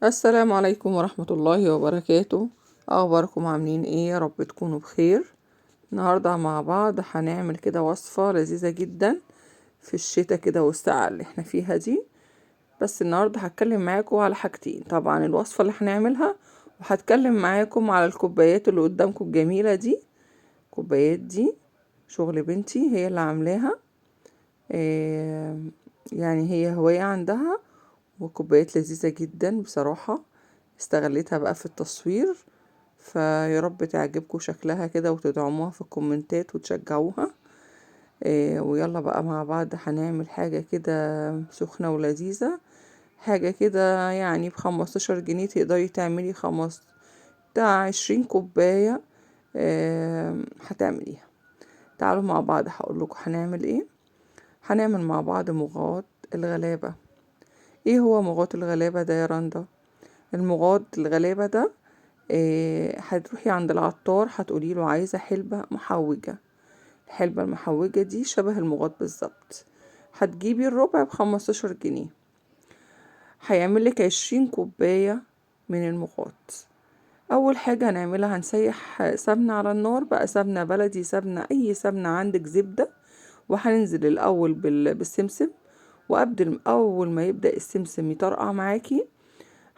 السلام عليكم ورحمة الله وبركاته. أخباركم عاملين ايه؟ يا رب تكونوا بخير. النهاردة مع بعض هنعمل كده وصفة لذيذة جدا في الشتاء كده والساعة اللي احنا فيها دي. بس النهاردة هتكلم معاكم على حاجتين، طبعا الوصفة اللي هنعملها، وهتكلم معاكم على الكوبايات اللي قدامكم الجميلة دي. الكوبايات دي شغل بنتي، هي اللي عاملاها. إيه يعني هي هواية عندها، وكوبايات لذيذة جدا بصراحة. استغليتها بقى في التصوير، فيا رب تعجبكم شكلها كده وتدعموها في الكومنتات وتشجعوها. ويلا بقى مع بعض هنعمل حاجة كده سخنة ولذيذة. حاجة كده يعني ب15 جنيه تقدري تعملي بتاع 20 كوباية. هتعمليها. تعالوا مع بعض هقولكم هنعمل ايه. هنعمل مع بعض مغات الغلابة. ايه هو مغات الغلابة ده يا رندا؟ المغات الغلابة ده هتروحي عند العطار هتقولي له عايزة حلبة محوجة. الحلبة المحوجة دي شبه المغات بالظبط. هتجيبي الربع ب15 جنيه. هيعملك 20 كوباية من المغات. أول حاجة هنعملها هنسيح سمنة على النار، بقى سمنة بلدي، سمنة أي سمنة عندك، زبدة. وهننزل الأول بالسمسم. وقبل أول ما يبدأ السمسم يطرقع معاكي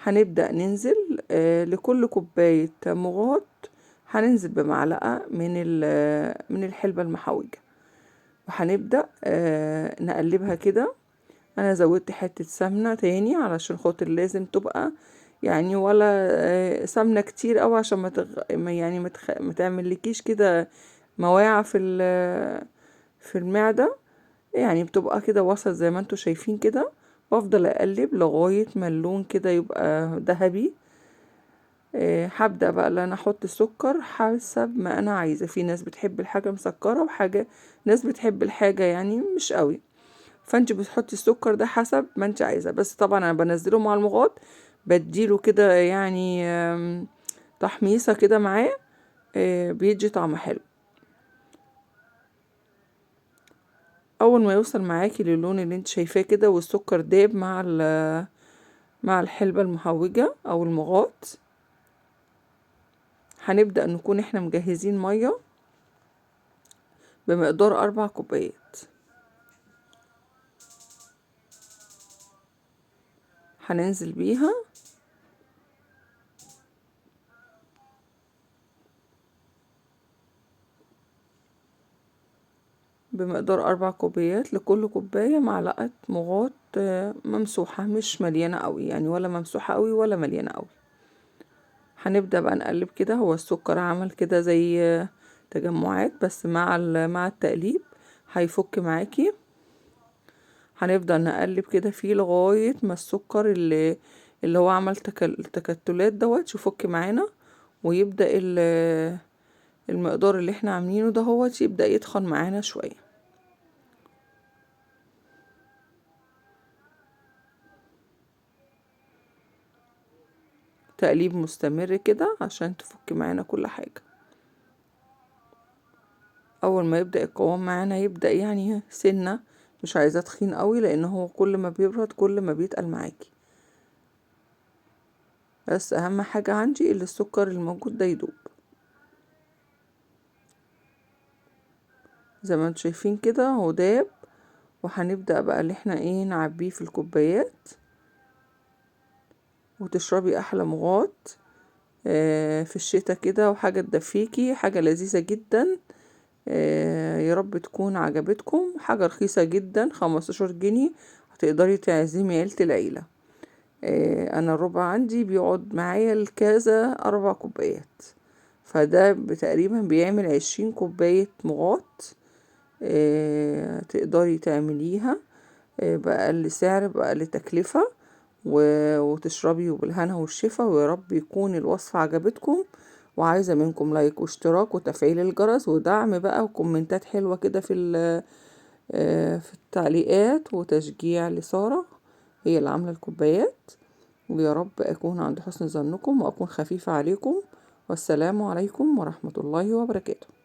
هنبدأ ننزل لكل كوباية مغات هننزل بمعلقة من الحلبة المحوجة. وهنبدأ نقلبها كده. انا زودت حتة سمنة تاني علشان خاطر لازم تبقى يعني ولا سمنة كتير قوي عشان ما تعملكيش كده مواعة في المعدة. يعني بتبقى كده وسط زي ما انتوا شايفين كده. بفضل اقلب لغاية ما اللون كده يبقى ذهبي. هبدأ بقى ان انا احط السكر حسب ما انا عايزة. في ناس بتحب الحاجة مسكرة، ناس بتحب الحاجة يعني مش قوي. فانت بتحطي السكر ده حسب ما انت عايزة. بس طبعا انا بنزله مع المغات، بديله كده يعني تحميصة كده معاه. بيدي طعم حلو. اول ما يوصل معاكي للون اللي انت شايفاه كده والسكر داب مع الحلبة المحوجة او المغات، هنبدأ نكون احنا مجهزين مية بمقدار 4 كوبايات. هننزل بيها بمقدار 4 كوبايات. لكل كوباية معلقة مغات ممسوحة، مش مليانة قوي يعني، ولا ممسوحة قوي ولا مليانة قوي. هنبدأ بقى نقلب كده. هو السكر عمل كده زي تجمعات، بس مع التقليب هيفك معاكي. هنفضل نقلب كده فيه لغاية ما السكر اللي هو عمل تكتلات دوت يفك معانا، ويبدأ المقدار اللي احنا عاملينه ده هو يبدأ يتخن معانا شوية. تقليب مستمر كده عشان تفك معانا كل حاجة. اول ما يبدأ القوام معانا يبدأ يعني سنة، مش عايزاه تخين قوي لان هو كل ما بيبرد كل ما بيتقل معاكي. بس اهم حاجة عندي اللي السكر الموجود ده يدوب زي ما انتم شايفين كده هو داب. وهنبدأ بقى اللي احنا ايه نعبيه في الكوبايات وتشربي احلى مغات في الشتاء كده، وحاجة تدفيكي، حاجة لذيذة جدا. يا رب تكون عجبتكم. حاجة رخيصة جدا 15 جنيه، هتقدري تعزمي عيلة العيلة. انا الربع عندي بيقعد معايا الكذا 4 كوبايات، فده تقريبا بيعمل 20 كوباية مغات. تقدري تعمليها بأقل سعر بأقل تكلفة وتشربي بالهنا والشفا. ويا رب يكون الوصفة عجبتكم، وعايزة منكم لايك واشتراك وتفعيل الجرس ودعم بقى وكومنتات حلوة كده في التعليقات، وتشجيع لسارة هي اللي عاملة الكوبايات. ويا رب أكون عند حسن ظنكم وأكون خفيفة عليكم. والسلام عليكم ورحمة الله وبركاته.